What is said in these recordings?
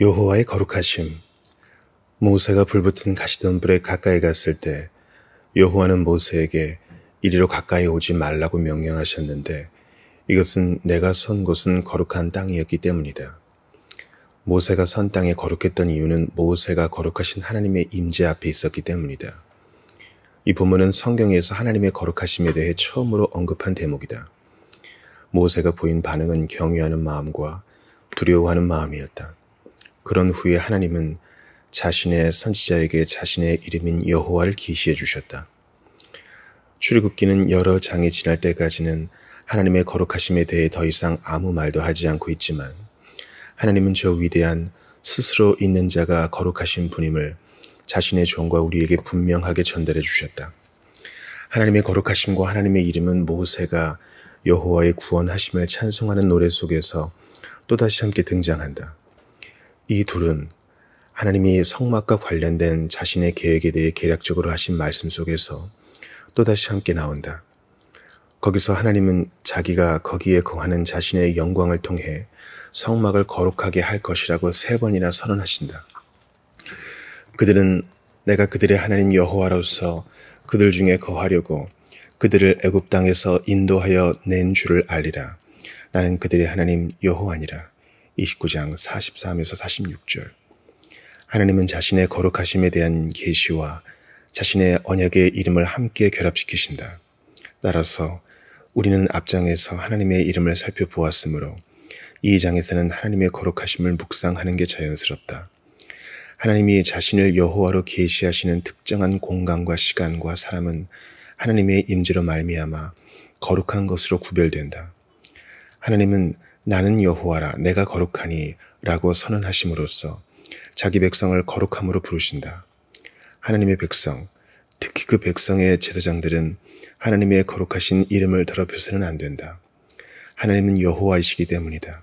여호와의 거룩하심. 모세가 불붙은 가시덤불에 가까이 갔을 때 여호와는 모세에게 이리로 가까이 오지 말라고 명령하셨는데 이것은 내가 선 곳은 거룩한 땅이었기 때문이다. 모세가 선 땅에 거룩했던 이유는 모세가 거룩하신 하나님의 임재 앞에 있었기 때문이다. 이 본문은 성경에서 하나님의 거룩하심에 대해 처음으로 언급한 대목이다. 모세가 보인 반응은 경외하는 마음과 두려워하는 마음이었다. 그런 후에 하나님은 자신의 선지자에게 자신의 이름인 여호와를 계시해 주셨다. 출애굽기는 여러 장이 지날 때까지는 하나님의 거룩하심에 대해 더 이상 아무 말도 하지 않고 있지만 하나님은 저 위대한 스스로 있는 자가 거룩하신 분임을 자신의 종과 우리에게 분명하게 전달해 주셨다. 하나님의 거룩하심과 하나님의 이름은 모세가 여호와의 구원하심을 찬송하는 노래 속에서 또다시 함께 등장한다. 이 둘은 하나님이 성막과 관련된 자신의 계획에 대해 개략적으로 하신 말씀 속에서 또다시 함께 나온다. 거기서 하나님은 자기가 거기에 거하는 자신의 영광을 통해 성막을 거룩하게 할 것이라고 3번이나 선언하신다. 그들은 내가 그들의 하나님 여호와로서 그들 중에 거하려고 그들을 애굽 땅에서 인도하여 낸 줄을 알리라. 나는 그들의 하나님 여호와니라. 29장 43에서 46절. 하나님은 자신의 거룩하심에 대한 계시와 자신의 언약의 이름을 함께 결합시키신다. 따라서 우리는 앞장에서 하나님의 이름을 살펴보았으므로 이 장에서는 하나님의 거룩하심을 묵상하는 게 자연스럽다. 하나님이 자신을 여호와로 계시하시는 특정한 공간과 시간과 사람은 하나님의 임재로 말미암아 거룩한 것으로 구별된다. 하나님은 나는 여호와라 내가 거룩하니 라고 선언하심으로써 자기 백성을 거룩함으로 부르신다. 하나님의 백성, 특히 그 백성의 제사장들은 하나님의 거룩하신 이름을 더럽혀서는 안 된다. 하나님은 여호와이시기 때문이다.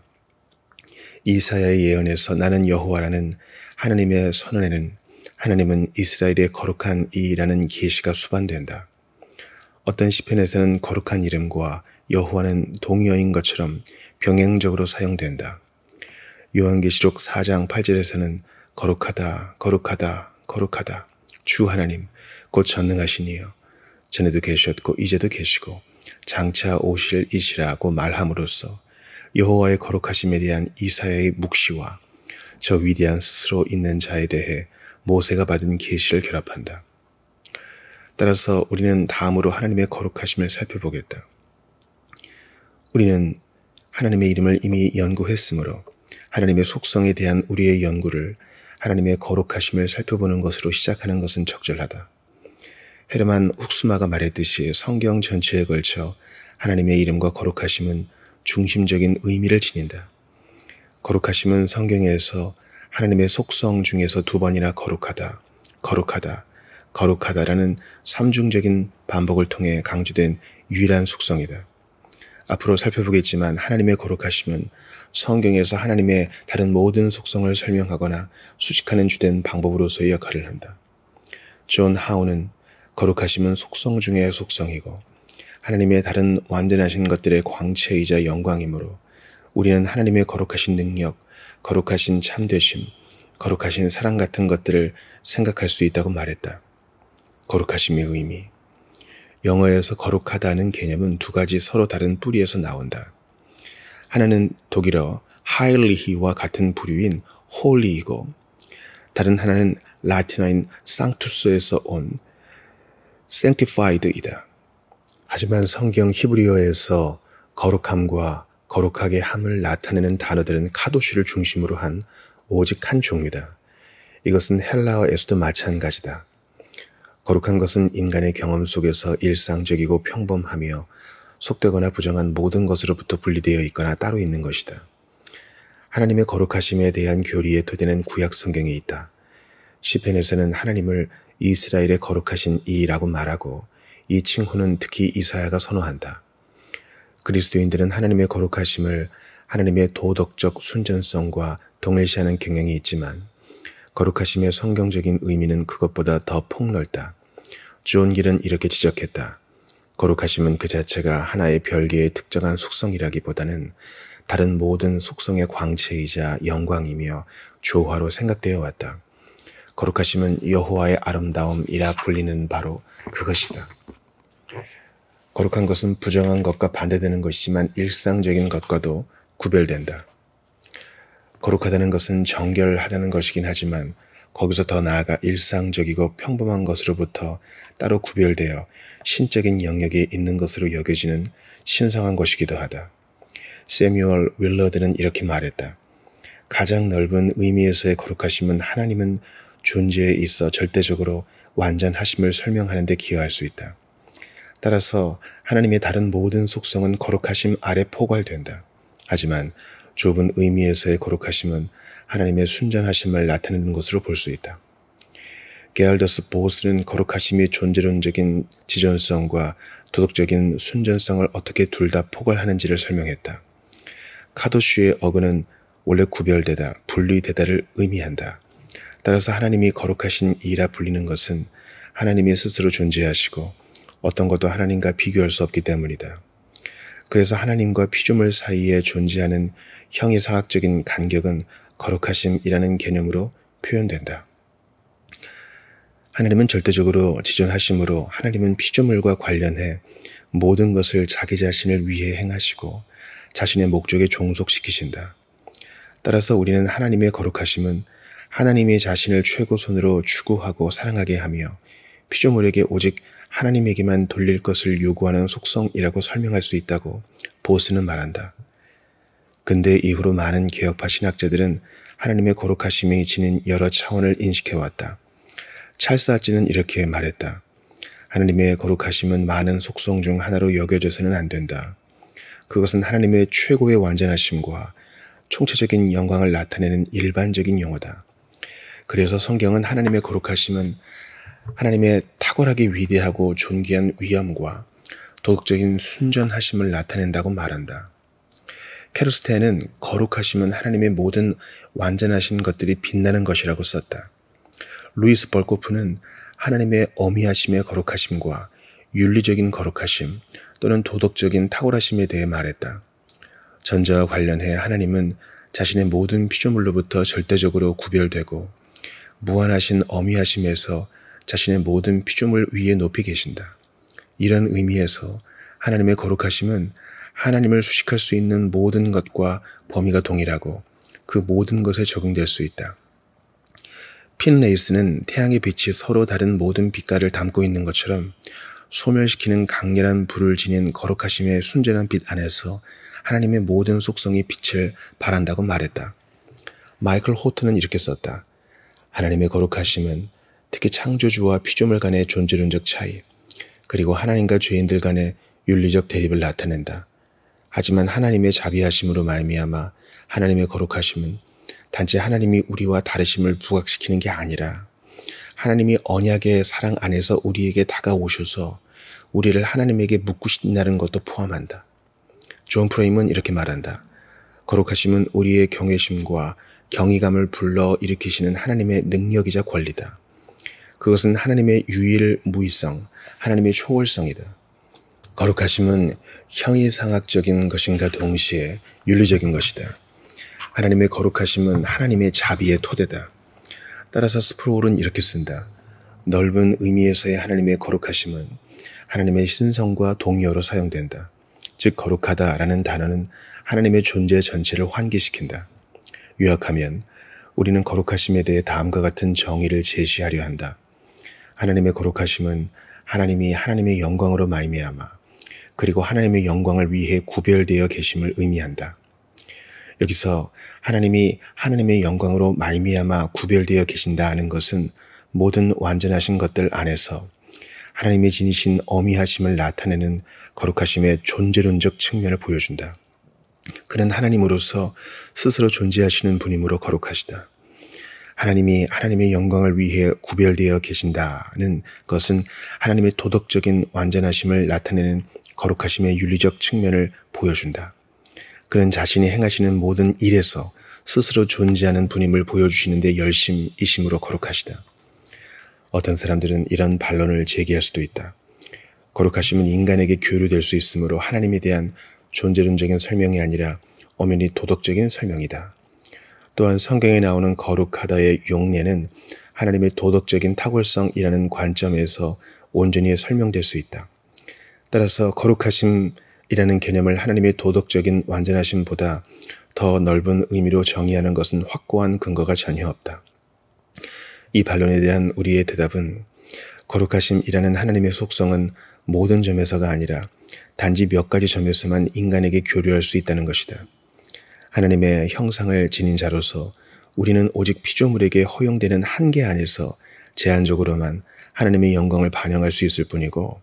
이사야의 예언에서 나는 여호와라는 하나님의 선언에는 하나님은 이스라엘의 거룩한 이라는 계시가 수반된다. 어떤 시편에서는 거룩한 이름과 여호와는 동의어인 것처럼 병행적으로 사용된다. 요한계시록 4장 8절에서는 거룩하다, 거룩하다, 거룩하다. 주 하나님, 곧 전능하신 이여. 전에도 계셨고 이제도 계시고 장차 오실 이시라고 말함으로써 여호와의 거룩하심에 대한 이사야의 묵시와 저 위대한 스스로 있는 자에 대해 모세가 받은 계시를 결합한다. 따라서 우리는 다음으로 하나님의 거룩하심을 살펴보겠다. 우리는 하나님의 이름을 이미 연구했으므로 하나님의 속성에 대한 우리의 연구를 하나님의 거룩하심을 살펴보는 것으로 시작하는 것은 적절하다. 헤르만 훅스마가 말했듯이 성경 전체에 걸쳐 하나님의 이름과 거룩하심은 중심적인 의미를 지닌다. 거룩하심은 성경에서 하나님의 속성 중에서 2번이나 거룩하다, 거룩하다, 거룩하다라는 삼중적인 반복을 통해 강조된 유일한 속성이다. 앞으로 살펴보겠지만 하나님의 거룩하심은 성경에서 하나님의 다른 모든 속성을 설명하거나 수식하는 주된 방법으로서의 역할을 한다. 존 하우는 거룩하심은 속성 중의 속성이고 하나님의 다른 완전하신 것들의 광채이자 영광이므로 우리는 하나님의 거룩하신 능력, 거룩하신 참되심, 거룩하신 사랑 같은 것들을 생각할 수 있다고 말했다. 거룩하심의 의미. 영어에서 거룩하다는 개념은 2가지 서로 다른 뿌리에서 나온다. 하나는 독일어 하일리히와 같은 부류인 홀리이고 다른 하나는 라틴어인 사nctus에서 온 sanctified이다. 하지만 성경 히브리어에서 거룩함과 거룩하게 함을 나타내는 단어들은 카도슈를 중심으로 한 오직 한 종류다. 이것은 헬라어에서도 마찬가지다. 거룩한 것은 인간의 경험 속에서 일상적이고 평범하며 속되거나 부정한 모든 것으로부터 분리되어 있거나 따로 있는 것이다. 하나님의 거룩하심에 대한 교리의 토대는 구약 성경에 있다. 시편에서는 하나님을 이스라엘의 거룩하신 이라고 말하고 이 칭호는 특히 이사야가 선호한다. 그리스도인들은 하나님의 거룩하심을 하나님의 도덕적 순전성과 동일시하는 경향이 있지만 거룩하심의 성경적인 의미는 그것보다 더 폭넓다. 존 길은 이렇게 지적했다. 거룩하심은 그 자체가 하나의 별개의 특정한 속성이라기보다는 다른 모든 속성의 광채이자 영광이며 조화로 생각되어 왔다. 거룩하심은 여호와의 아름다움이라 불리는 바로 그것이다. 거룩한 것은 부정한 것과 반대되는 것이지만 일상적인 것과도 구별된다. 거룩하다는 것은 정결하다는 것이긴 하지만 거기서 더 나아가 일상적이고 평범한 것으로부터 따로 구별되어 신적인 영역에 있는 것으로 여겨지는 신성한 것이기도 하다. 세뮤얼 윌러드는 이렇게 말했다. 가장 넓은 의미에서의 거룩하심은 하나님은 존재에 있어 절대적으로 완전하심을 설명하는 데 기여할 수 있다. 따라서 하나님의 다른 모든 속성은 거룩하심 아래 포괄된다. 하지만 좁은 의미에서의 거룩하심은 하나님의 순전하심을 나타내는 것으로 볼 수 있다. 게알더스 보스는 거룩하심이 존재론적인 지존성과 도덕적인 순전성을 어떻게 둘 다 포괄하는지를 설명했다. 카도슈의 어근은 원래 구별되다, 분리되다를 의미한다. 따라서 하나님이 거룩하신 이라 불리는 것은 하나님이 스스로 존재하시고 어떤 것도 하나님과 비교할 수 없기 때문이다. 그래서 하나님과 피조물 사이에 존재하는 형이상학적인 간격은 거룩하심이라는 개념으로 표현된다. 하나님은 절대적으로 지존하심으로 하나님은 피조물과 관련해 모든 것을 자기 자신을 위해 행하시고 자신의 목적에 종속시키신다. 따라서 우리는 하나님의 거룩하심은 하나님이 자신을 최고선으로 추구하고 사랑하게 하며 피조물에게 오직 하나님에게만 돌릴 것을 요구하는 속성이라고 설명할 수 있다고 보스는 말한다. 근대 이후로 많은 개혁파 신학자들은 하나님의 거룩하심이 지닌 여러 차원을 인식해왔다. 찰스 하치는 이렇게 말했다. 하나님의 거룩하심은 많은 속성 중 하나로 여겨져서는 안 된다. 그것은 하나님의 최고의 완전하심과 총체적인 영광을 나타내는 일반적인 용어다. 그래서 성경은 하나님의 거룩하심은 하나님의 탁월하게 위대하고 존귀한 위엄과 도덕적인 순전하심을 나타낸다고 말한다. 캐르스테는 거룩하심은 하나님의 모든 완전하신 것들이 빛나는 것이라고 썼다. 루이스 벌코프는 하나님의 어미하심의 거룩하심과 윤리적인 거룩하심 또는 도덕적인 탁월하심에 대해 말했다. 전자와 관련해 하나님은 자신의 모든 피조물로부터 절대적으로 구별되고 무한하신 어미하심에서 자신의 모든 피조물 위에 높이 계신다. 이런 의미에서 하나님의 거룩하심은 하나님을 수식할 수 있는 모든 것과 범위가 동일하고 그 모든 것에 적용될 수 있다. 핀레이스는 태양의 빛이 서로 다른 모든 빛깔을 담고 있는 것처럼 소멸시키는 강렬한 불을 지닌 거룩하심의 순전한 빛 안에서 하나님의 모든 속성이 빛을 발한다고 말했다. 마이클 호트는 이렇게 썼다. 하나님의 거룩하심은 특히 창조주와 피조물 간의 존재론적 차이, 그리고 하나님과 죄인들 간의 윤리적 대립을 나타낸다. 하지만 하나님의 자비하심으로 말미암아 하나님의 거룩하심은 단지 하나님이 우리와 다르심을 부각시키는 게 아니라 하나님이 언약의 사랑 안에서 우리에게 다가오셔서 우리를 하나님에게 묶으신다는 것도 포함한다. 존 프레임은 이렇게 말한다. 거룩하심은 우리의 경외심과 경이감을 불러일으키시는 하나님의 능력이자 권리다. 그것은 하나님의 유일무이성, 하나님의 초월성이다. 거룩하심은 형이상학적인 것인가 동시에 윤리적인 것이다. 하나님의 거룩하심은 하나님의 자비의 토대다. 따라서 스프롤은 이렇게 쓴다. 넓은 의미에서의 하나님의 거룩하심은 하나님의 신성과 동의어로 사용된다. 즉 거룩하다라는 단어는 하나님의 존재 전체를 환기시킨다. 요약하면 우리는 거룩하심에 대해 다음과 같은 정의를 제시하려 한다. 하나님의 거룩하심은 하나님이 하나님의 영광으로 말미암아 그리고 하나님의 영광을 위해 구별되어 계심을 의미한다. 여기서 하나님이 하나님의 영광으로 말미암아 구별되어 계신다는 것은 모든 완전하신 것들 안에서 하나님이 지니신 어미하심을 나타내는 거룩하심의 존재론적 측면을 보여준다. 그는 하나님으로서 스스로 존재하시는 분이므로 거룩하시다. 하나님이 하나님의 영광을 위해 구별되어 계신다는 것은 하나님의 도덕적인 완전하심을 나타내는 거룩하심의 윤리적 측면을 보여준다. 그는 자신이 행하시는 모든 일에서 스스로 존재하는 분임을 보여주시는 데 열심이심으로 거룩하시다. 어떤 사람들은 이런 반론을 제기할 수도 있다. 거룩하심은 인간에게 교류될 수 있으므로 하나님에 대한 존재론적인 설명이 아니라 엄연히 도덕적인 설명이다. 또한 성경에 나오는 거룩하다의 용례는 하나님의 도덕적인 탁월성이라는 관점에서 온전히 설명될 수 있다. 따라서 거룩하심이라는 개념을 하나님의 도덕적인 완전하심보다 더 넓은 의미로 정의하는 것은 확고한 근거가 전혀 없다. 이 반론에 대한 우리의 대답은 거룩하심이라는 하나님의 속성은 모든 점에서가 아니라 단지 몇 가지 점에서만 인간에게 교류할 수 있다는 것이다. 하나님의 형상을 지닌 자로서 우리는 오직 피조물에게 허용되는 한계 안에서 제한적으로만 하나님의 영광을 반영할 수 있을 뿐이고,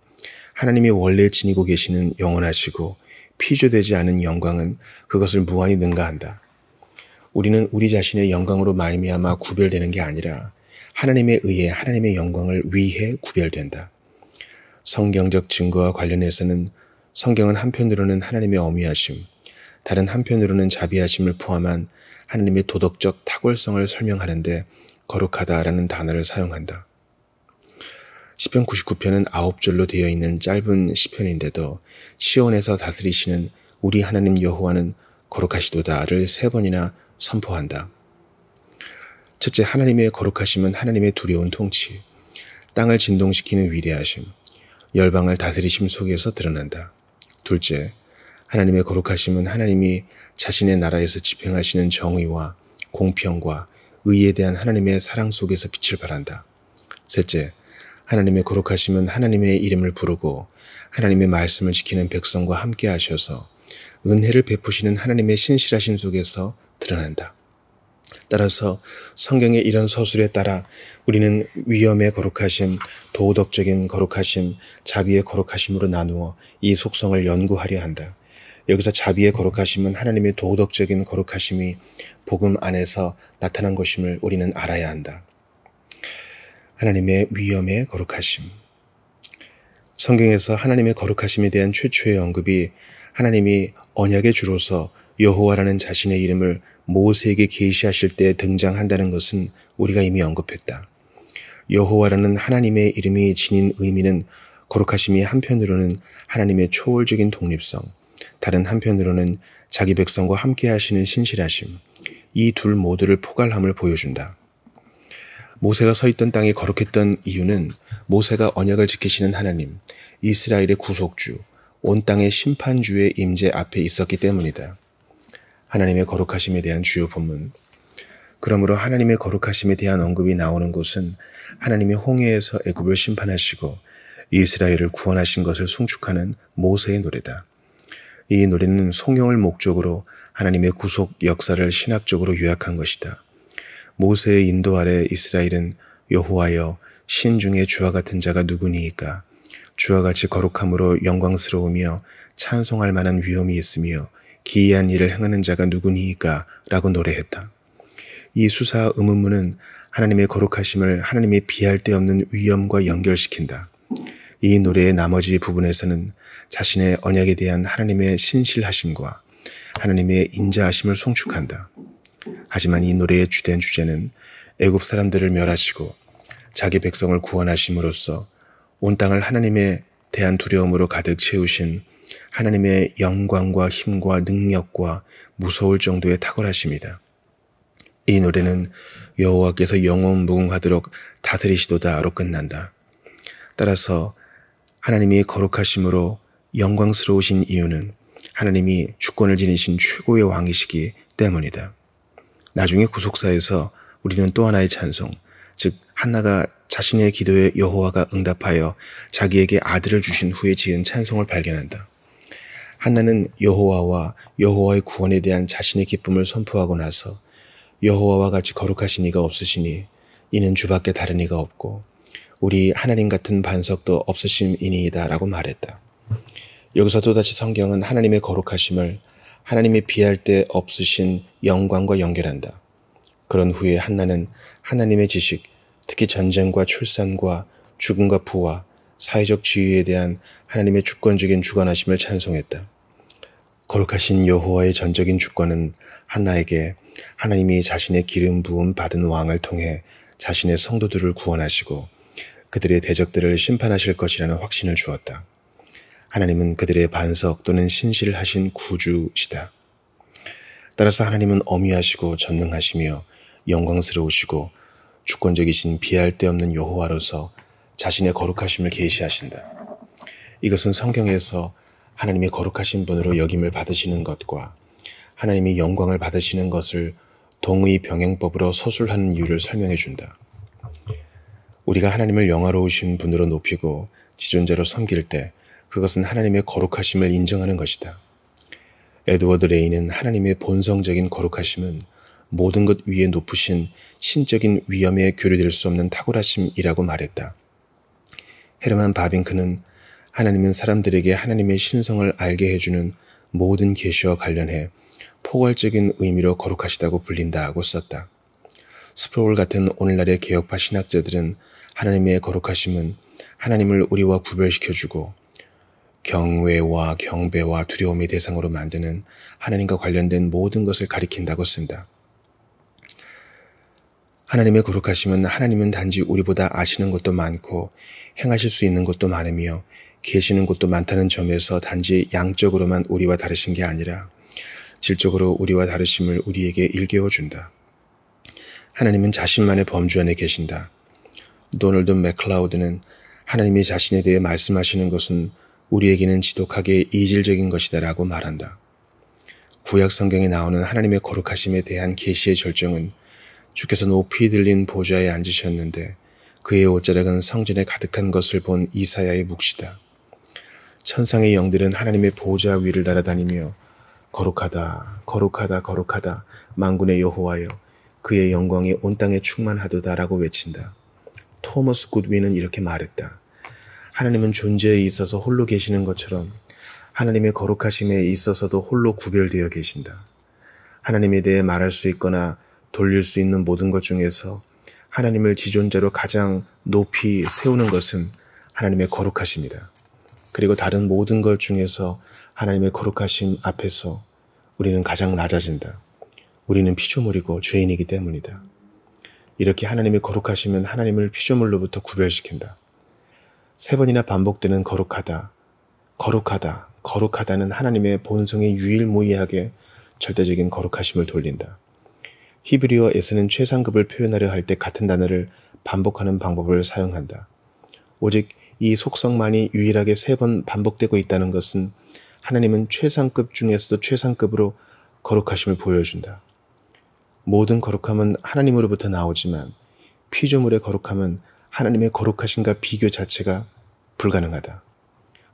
하나님이 원래 지니고 계시는 영원하시고 피조되지 않은 영광은 그것을 무한히 능가한다. 우리는 우리 자신의 영광으로 말미암아 구별되는 게 아니라 하나님에 의해 하나님의 영광을 위해 구별된다. 성경적 증거와 관련해서는 성경은 한편으로는 하나님의 어미하심, 다른 한편으로는 자비하심을 포함한 하나님의 도덕적 탁월성을 설명하는데 거룩하다라는 단어를 사용한다. 시편 99편은 9절로 되어 있는 짧은 시편인데도 시온에서 다스리시는 우리 하나님 여호와는 거룩하시도다를 3번이나 선포한다. 첫째, 하나님의 거룩하심은 하나님의 두려운 통치, 땅을 진동시키는 위대하심, 열방을 다스리심 속에서 드러난다. 둘째, 하나님의 거룩하심은 하나님이 자신의 나라에서 집행하시는 정의와 공평과 의에 대한 하나님의 사랑 속에서 빛을 발한다. 셋째, 하나님의 거룩하심은 하나님의 이름을 부르고 하나님의 말씀을 지키는 백성과 함께 하셔서 은혜를 베푸시는 하나님의 신실하심 속에서 드러난다. 따라서 성경의 이런 서술에 따라 우리는 위엄의 거룩하심, 도덕적인 거룩하심, 자비의 거룩하심으로 나누어 이 속성을 연구하려 한다. 여기서 자비의 거룩하심은 하나님의 도덕적인 거룩하심이 복음 안에서 나타난 것임을 우리는 알아야 한다. 하나님의 위엄의 거룩하심. 성경에서 하나님의 거룩하심에 대한 최초의 언급이 하나님이 언약의 주로서 여호와라는 자신의 이름을 모세에게 계시하실 때 등장한다는 것은 우리가 이미 언급했다. 여호와라는 하나님의 이름이 지닌 의미는 거룩하심이 한편으로는 하나님의 초월적인 독립성, 다른 한편으로는 자기 백성과 함께 하시는 신실하심, 이 둘 모두를 포괄함을 보여준다. 모세가 서 있던 땅이 거룩했던 이유는 모세가 언약을 지키시는 하나님, 이스라엘의 구속주, 온 땅의 심판주의 임재 앞에 있었기 때문이다. 하나님의 거룩하심에 대한 주요 본문. 그러므로 하나님의 거룩하심에 대한 언급이 나오는 곳은 하나님이 홍해에서 애굽을 심판하시고 이스라엘을 구원하신 것을 송축하는 모세의 노래다. 이 노래는 송영을 목적으로 하나님의 구속 역사를 신학적으로 요약한 것이다. 모세의 인도 아래 이스라엘은 여호와여 신 중에 주와 같은 자가 누구니이까 주와 같이 거룩함으로 영광스러우며 찬송할 만한 위엄이 있으며 기이한 일을 행하는 자가 누구니이까 라고 노래했다. 이 수사 의문문은 하나님의 거룩하심을 하나님의 비할 데 없는 위엄과 연결시킨다. 이 노래의 나머지 부분에서는 자신의 언약에 대한 하나님의 신실하심과 하나님의 인자하심을 송축한다. 하지만 이 노래의 주된 주제는 애굽 사람들을 멸하시고 자기 백성을 구원하심으로써 온 땅을 하나님에 대한 두려움으로 가득 채우신 하나님의 영광과 힘과 능력과 무서울 정도의 탁월하심이다. 이 노래는 여호와께서 영원 무궁하도록 다스리시도다로 끝난다. 따라서 하나님이 거룩하심으로 영광스러우신 이유는 하나님이 주권을 지니신 최고의 왕이시기 때문이다. 나중에 구속사에서 우리는 또 하나의 찬송, 즉 한나가 자신의 기도에 여호와가 응답하여 자기에게 아들을 주신 후에 지은 찬송을 발견한다. 한나는 여호와와 여호와의 구원에 대한 자신의 기쁨을 선포하고 나서 여호와와 같이 거룩하신 이가 없으시니 이는 주밖에 다른 이가 없고 우리 하나님 같은 반석도 없으심이니이다 라고 말했다. 여기서 또다시 성경은 하나님의 거룩하심을 하나님의 비할 데 없으신 영광과 연결한다. 그런 후에 한나는 하나님의 지식, 특히 전쟁과 출산과 죽음과 부와 사회적 지위에 대한 하나님의 주권적인 주관하심을 찬송했다. 거룩하신 여호와의 전적인 주권은 한나에게 하나님이 자신의 기름 부음 받은 왕을 통해 자신의 성도들을 구원하시고 그들의 대적들을 심판하실 것이라는 확신을 주었다. 하나님은 그들의 반석 또는 신실하신 구주시다. 따라서 하나님은 어미하시고 전능하시며 영광스러우시고 주권적이신 비할 데 없는 여호와로서 자신의 거룩하심을 계시하신다. 이것은 성경에서 하나님의 거룩하신 분으로 여김을 받으시는 것과 하나님이 영광을 받으시는 것을 동의 병행법으로 서술하는 이유를 설명해 준다. 우리가 하나님을 영화로우신 분으로 높이고 지존자로 섬길 때 그것은 하나님의 거룩하심을 인정하는 것이다. 에드워드 레이는 하나님의 본성적인 거룩하심은 모든 것 위에 높으신 신적인 위엄에 교류될 수 없는 탁월하심이라고 말했다. 헤르만 바빙크는 하나님은 사람들에게 하나님의 신성을 알게 해주는 모든 계시와 관련해 포괄적인 의미로 거룩하시다고 불린다고 썼다. 스프롤 같은 오늘날의 개혁파 신학자들은 하나님의 거룩하심은 하나님을 우리와 구별시켜주고 경외와 경배와 두려움의 대상으로 만드는 하나님과 관련된 모든 것을 가리킨다고 쓴다. 하나님의 거룩하심은 하나님은 단지 우리보다 아시는 것도 많고 행하실 수 있는 것도 많으며 계시는 것도 많다는 점에서 단지 양적으로만 우리와 다르신 게 아니라 질적으로 우리와 다르심을 우리에게 일깨워준다. 하나님은 자신만의 범주 안에 계신다. 도널드 맥클라우드는 하나님이 자신에 대해 말씀하시는 것은 우리에게는 지독하게 이질적인 것이다 라고 말한다. 구약 성경에 나오는 하나님의 거룩하심에 대한 계시의 절정은 주께서 높이 들린 보좌에 앉으셨는데 그의 옷자락은 성전에 가득한 것을 본 이사야의 묵시다. 천상의 영들은 하나님의 보좌 위를 날아다니며 거룩하다 거룩하다 거룩하다 만군의 여호와여 그의 영광이 온 땅에 충만하도다 라고 외친다. 토머스 굿윈은 이렇게 말했다. 하나님은 존재에 있어서 홀로 계시는 것처럼 하나님의 거룩하심에 있어서도 홀로 구별되어 계신다. 하나님에 대해 말할 수 있거나 돌릴 수 있는 모든 것 중에서 하나님을 지존자로 가장 높이 세우는 것은 하나님의 거룩하심이다. 그리고 다른 모든 것 중에서 하나님의 거룩하심 앞에서 우리는 가장 낮아진다. 우리는 피조물이고 죄인이기 때문이다. 이렇게 하나님의 거룩하심은 하나님을 피조물로부터 구별시킨다. 3번이나 반복되는 거룩하다, 거룩하다, 거룩하다는 하나님의 본성에 유일무이하게 절대적인 거룩하심을 돌린다. 히브리어에서는 최상급을 표현하려 할 때 같은 단어를 반복하는 방법을 사용한다. 오직 이 속성만이 유일하게 3번 반복되고 있다는 것은 하나님은 최상급 중에서도 최상급으로 거룩하심을 보여준다. 모든 거룩함은 하나님으로부터 나오지만 피조물의 거룩함은 하나님의 거룩하심과 비교 자체가 불가능하다.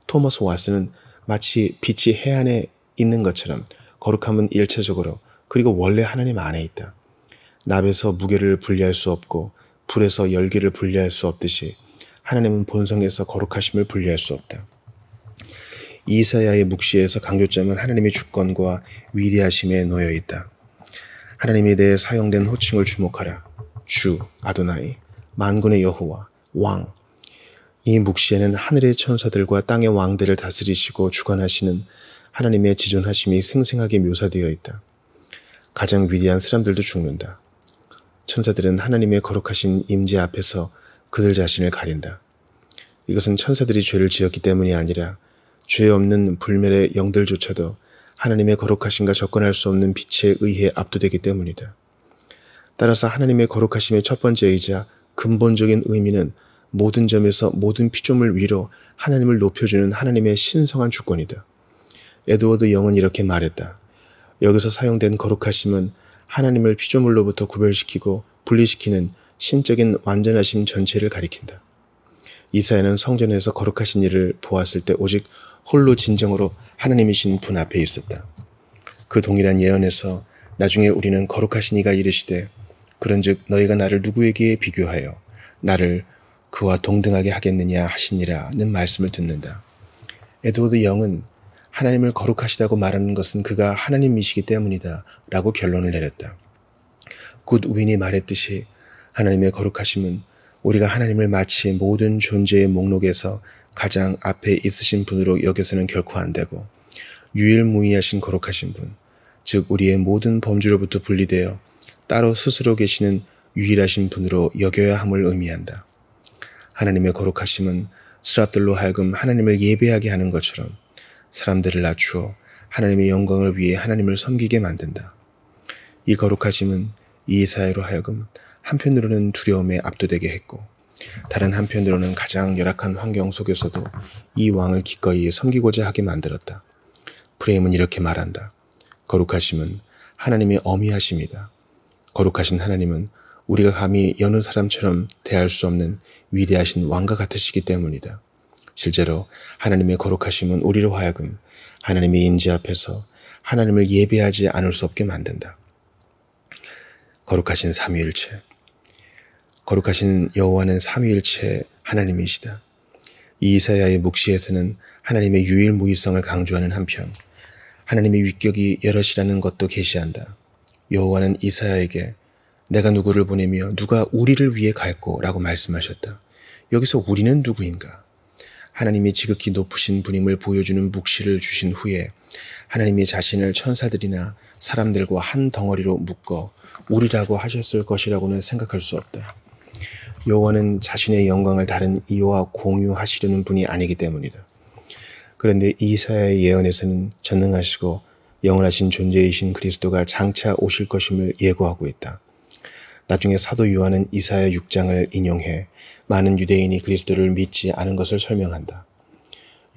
토머스 왓슨은 마치 빛이 해안에 있는 것처럼 거룩함은 일체적으로 그리고 원래 하나님 안에 있다. 납에서 무게를 분리할 수 없고 불에서 열기를 분리할 수 없듯이 하나님은 본성에서 거룩하심을 분리할 수 없다. 이사야의 묵시에서 강조점은 하나님의 주권과 위대하심에 놓여 있다. 하나님에 대해 사용된 호칭을 주목하라. 주, 아도나이, 만군의 여호와, 왕. 이 묵시에는 하늘의 천사들과 땅의 왕들을 다스리시고 주관하시는 하나님의 지존하심이 생생하게 묘사되어 있다. 가장 위대한 사람들도 죽는다. 천사들은 하나님의 거룩하신 임재 앞에서 그들 자신을 가린다. 이것은 천사들이 죄를 지었기 때문이 아니라 죄 없는 불멸의 영들조차도 하나님의 거룩하심과 접근할 수 없는 빛에 의해 압도되기 때문이다. 따라서 하나님의 거룩하심의 첫 번째이자 근본적인 의미는 모든 점에서 모든 피조물 위로 하나님을 높여주는 하나님의 신성한 주권이다. 에드워드 영은 이렇게 말했다. 여기서 사용된 거룩하심은 하나님을 피조물로부터 구별시키고 분리시키는 신적인 완전하심 전체를 가리킨다. 이사야는 성전에서 거룩하신 이를 보았을 때 오직 홀로 진정으로 하나님이신 분 앞에 있었다. 그 동일한 예언에서 나중에 우리는 거룩하신 이가 이르시되 그런즉 너희가 나를 누구에게 비교하여 나를 그와 동등하게 하겠느냐 하시니라는 말씀을 듣는다. 에드워드 영은 하나님을 거룩하시다고 말하는 것은 그가 하나님이시기 때문이다 라고 결론을 내렸다. 굿윈이 말했듯이 하나님의 거룩하심은 우리가 하나님을 마치 모든 존재의 목록에서 가장 앞에 있으신 분으로 여겨서는 결코 안 되고 유일무이하신 거룩하신 분, 즉 우리의 모든 범주로부터 분리되어 따로 스스로 계시는 유일하신 분으로 여겨야 함을 의미한다. 하나님의 거룩하심은 사람들로 하여금 하나님을 예배하게 하는 것처럼 사람들을 낮추어 하나님의 영광을 위해 하나님을 섬기게 만든다. 이 거룩하심은 이사야로 하여금 한편으로는 두려움에 압도되게 했고 다른 한편으로는 가장 열악한 환경 속에서도 이 왕을 기꺼이 섬기고자 하게 만들었다. 프레임은 이렇게 말한다. 거룩하심은 하나님의 어미하심이다. 거룩하신 하나님은 우리가 감히 여느 사람처럼 대할 수 없는 위대하신 왕과 같으시기 때문이다. 실제로 하나님의 거룩하심은 우리로 하여금 하나님의 임재 앞에서 하나님을 예배하지 않을 수 없게 만든다. 거룩하신 삼위일체. 거룩하신 여호와는 삼위일체 하나님이시다. 이사야의 묵시에서는 하나님의 유일무이성을 강조하는 한편 하나님의 위격이 여럿이라는 것도 계시한다. 여호와는 이사야에게 내가 누구를 보내며 누가 우리를 위해 갈꼬 라고 말씀하셨다. 여기서 우리는 누구인가? 하나님이 지극히 높으신 분임을 보여주는 묵시를 주신 후에 하나님이 자신을 천사들이나 사람들과 한 덩어리로 묶어 우리라고 하셨을 것이라고는 생각할 수 없다. 여호와는 자신의 영광을 다른 이와 공유하시려는 분이 아니기 때문이다. 그런데 이사야의 예언에서는 전능하시고 영원하신 존재이신 그리스도가 장차 오실 것임을 예고하고 있다. 나중에 사도 요한은 이사야 6장을 인용해 많은 유대인이 그리스도를 믿지 않은 것을 설명한다.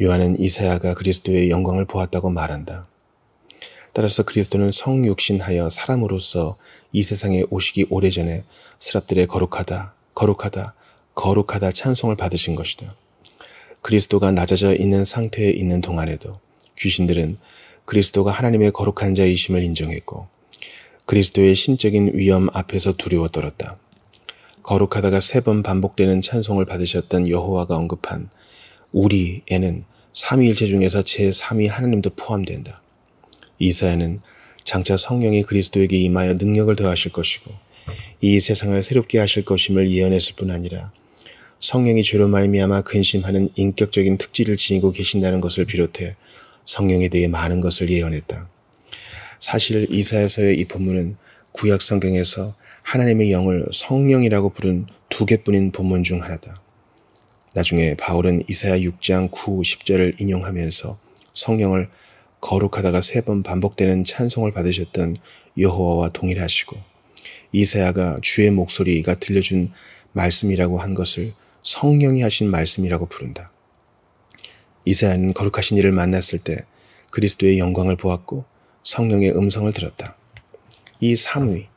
요한은 이사야가 그리스도의 영광을 보았다고 말한다. 따라서 그리스도는 성육신하여 사람으로서 이 세상에 오시기 오래전에 사람들의 거룩하다, 거룩하다, 거룩하다 찬송을 받으신 것이다. 그리스도가 낮아져 있는 상태에 있는 동안에도 귀신들은 그리스도가 하나님의 거룩한 자이심을 인정했고 그리스도의 신적인 위엄 앞에서 두려워 떨었다. 거룩하다가 3번 반복되는 찬송을 받으셨던 여호와가 언급한 우리에는 삼위일체 중에서 제3위 하나님도 포함된다. 이사야는 장차 성령이 그리스도에게 임하여 능력을 더하실 것이고 이 세상을 새롭게 하실 것임을 예언했을 뿐 아니라 성령이 죄로 말미암아 근심하는 인격적인 특질을 지니고 계신다는 것을 비롯해 성령에 대해 많은 것을 예언했다. 사실 이사야서의 이 본문은 구약 성경에서 하나님의 영을 성령이라고 부른 2개뿐인 본문 중 하나다. 나중에 바울은 이사야 6장 9, 10절을 인용하면서 성령을 거룩하다가 3번 반복되는 찬송을 받으셨던 여호와와 동일하시고 이사야가 주의 목소리가 들려준 말씀이라고 한 것을 성령이 하신 말씀이라고 부른다. 이사야는 거룩하신 이를 만났을 때 그리스도의 영광을 보았고 성령의 음성을 들었다. 이 삼위,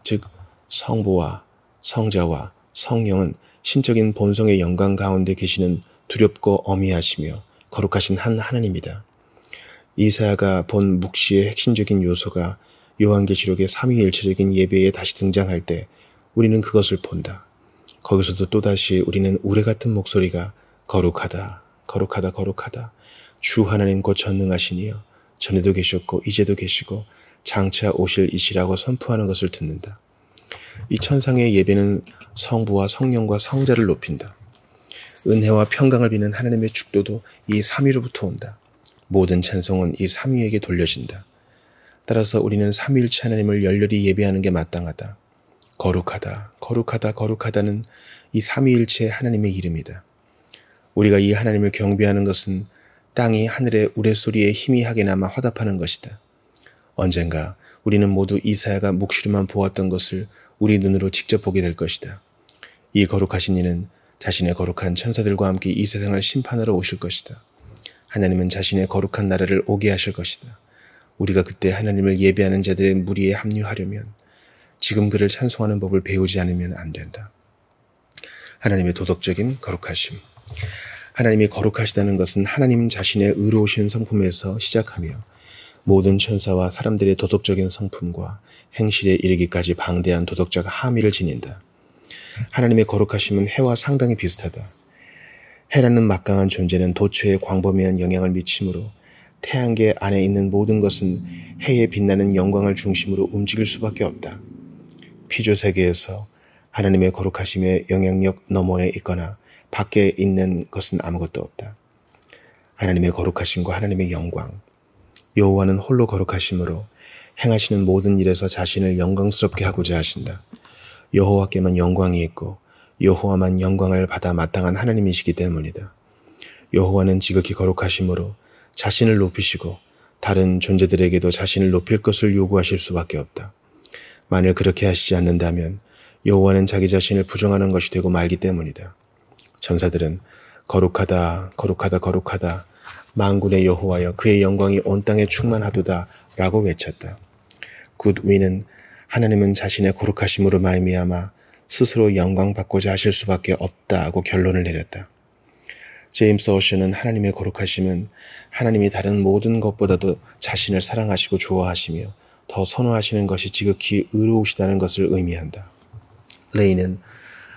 즉 성부와 성자와 성령은 신적인 본성의 영광 가운데 계시는 두렵고 어미하시며 거룩하신 한 하나님이다. 이사야가 본 묵시의 핵심적인 요소가 요한계시록의 삼위일체적인 예배에 다시 등장할 때 우리는 그것을 본다. 거기서도 또다시 우리는 우레같은 목소리가 거룩하다, 거룩하다, 거룩하다. 주 하나님 곧 전능하시니여 전에도 계셨고 이제도 계시고 장차 오실 이시라고 선포하는 것을 듣는다. 이 천상의 예배는 성부와 성령과 성자를 높인다. 은혜와 평강을 비는 하나님의 축도도 이 삼위로부터 온다. 모든 찬송은 이 삼위에게 돌려진다. 따라서 우리는 삼위일체 하나님을 열렬히 예배하는 게 마땅하다. 거룩하다, 거룩하다, 거룩하다는 이 삼위일체 하나님의 이름이다. 우리가 이 하나님을 경배하는 것은 땅이 하늘의 우레소리에 희미하게나마 화답하는 것이다. 언젠가 우리는 모두 이사야가 묵시로만 보았던 것을 우리 눈으로 직접 보게 될 것이다. 이 거룩하신 이는 자신의 거룩한 천사들과 함께 이 세상을 심판하러 오실 것이다. 하나님은 자신의 거룩한 나라를 오게 하실 것이다. 우리가 그때 하나님을 예배하는 자들의 무리에 합류하려면 지금 그를 찬송하는 법을 배우지 않으면 안 된다. 하나님의 도덕적인 거룩하심. 하나님이 거룩하시다는 것은 하나님 자신의 의로우신 성품에서 시작하며 모든 천사와 사람들의 도덕적인 성품과 행실에 이르기까지 방대한 도덕적 함의를 지닌다. 하나님의 거룩하심은 해와 상당히 비슷하다. 해라는 막강한 존재는 도처에 광범위한 영향을 미치므로 태양계 안에 있는 모든 것은 해에 빛나는 영광을 중심으로 움직일 수밖에 없다. 피조세계에서 하나님의 거룩하심의 영향력 너머에 있거나 밖에 있는 것은 아무것도 없다. 하나님의 거룩하심과 하나님의 영광. 여호와는 홀로 거룩하심으로 행하시는 모든 일에서 자신을 영광스럽게 하고자 하신다. 여호와께만 영광이 있고 여호와만 영광을 받아 마땅한 하나님이시기 때문이다. 여호와는 지극히 거룩하심으로 자신을 높이시고 다른 존재들에게도 자신을 높일 것을 요구하실 수밖에 없다. 만일 그렇게 하시지 않는다면 여호와는 자기 자신을 부정하는 것이 되고 말기 때문이다. 천사들은 거룩하다, 거룩하다, 거룩하다. 만군의 여호와여, 그의 영광이 온 땅에 충만하도다 라고 외쳤다. 굿 위는 하나님은 자신의 거룩하심으로 말미암아 스스로 영광받고자 하실 수밖에 없다고 결론을 내렸다. 제임스 어셔는 하나님의 거룩하심은 하나님이 다른 모든 것보다도 자신을 사랑하시고 좋아하시며 더 선호하시는 것이 지극히 의로우시다는 것을 의미한다. 레이는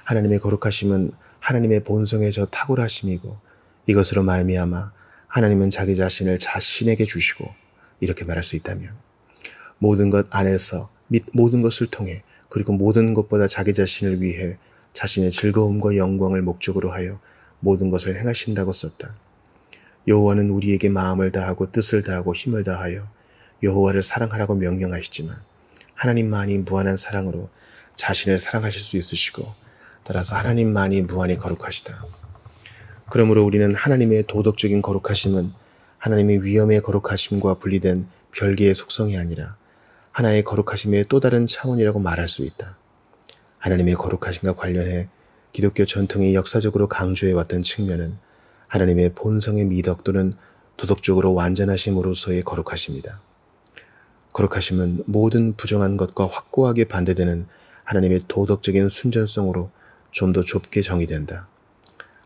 하나님의 거룩하심은 하나님의 본성의 저 탁월하심이고 이것으로 말미암아 하나님은 자기 자신을 자신에게 주시고 이렇게 말할 수 있다면 모든 것 안에서 및 모든 것을 통해 그리고 모든 것보다 자기 자신을 위해 자신의 즐거움과 영광을 목적으로 하여 모든 것을 행하신다고 썼다. 여호와는 우리에게 마음을 다하고 뜻을 다하고 힘을 다하여 여호와를 사랑하라고 명령하시지만 하나님만이 무한한 사랑으로 자신을 사랑하실 수 있으시고 따라서 하나님만이 무한히 거룩하시다. 그러므로 우리는 하나님의 도덕적인 거룩하심은 하나님의 위엄의 거룩하심과 분리된 별개의 속성이 아니라 하나의 거룩하심의 또 다른 차원이라고 말할 수 있다. 하나님의 거룩하심과 관련해 기독교 전통이 역사적으로 강조해왔던 측면은 하나님의 본성의 미덕 또는 도덕적으로 완전하심으로서의 거룩하심이다. 거룩하심은 모든 부정한 것과 확고하게 반대되는 하나님의 도덕적인 순전성으로 좀 더 좁게 정의된다.